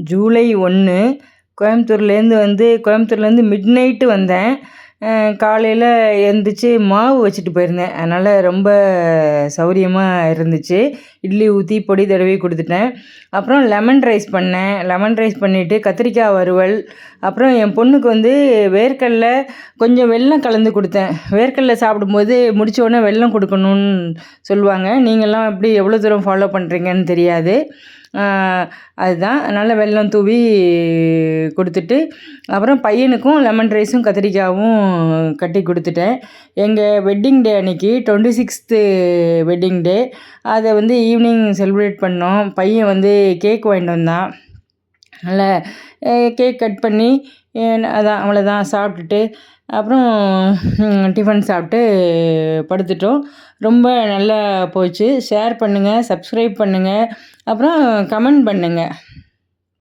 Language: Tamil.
ஜூலை 1 கோயம்புத்தூர்லேருந்து மிட் நைட்டு வந்தேன். காலையில் எழுந்திரிச்சி மாவு வச்சுட்டு போயிருந்தேன். அதனால் ரொம்ப சௌரியமாக இருந்துச்சு. இட்லி ஊற்றி பொடி தடவி கொடுத்துட்டேன். அப்புறம் லெமன் ரைஸ் பண்ணேன். லெமன் ரைஸ் பண்ணிவிட்டு கத்திரிக்காய் வறுவல். அப்புறம் என் பொண்ணுக்கு வேர்க்கடலை கொஞ்சம் வெல்லம் கலந்து கொடுத்தேன். வேர்க்கடலை சாப்பிடும்போது முடித்த உடனே வெல்லம் கொடுக்கணுன்னு சொல்லுவாங்க. நீங்கள்லாம் எப்படி எவ்வளோ தூரம் ஃபாலோ பண்ணுறீங்கன்னு தெரியாது. அதுதான், அதனால் வெல்லம் தூவி கொடுத்துட்டு அப்புறம் பையனுக்கும் லெமன் ரைஸும் கத்திரிக்காயும் கட்டி கொடுத்துட்டேன். எங்கள் வெட்டிங் டே அன்றைக்கி 26th வெட்டிங் டே. அதை ஈவினிங் செலிப்ரேட் பண்ணோம். பையன் கேக் வாங்கிட்டு வந்தான். அதனால் கேக் கட் பண்ணி அவ்வளோதான் சாப்பிட்டுட்டு அப்புறம் டிஃபன் சாப்பிட்டு படுத்துட்டோம். ரொம்ப நல்லா போச்சு. ஷேர் பண்ணுங்கள், சப்ஸ்கிரைப் பண்ணுங்கள், அப்புறம் கமெண்ட் பண்ணுங்கள்.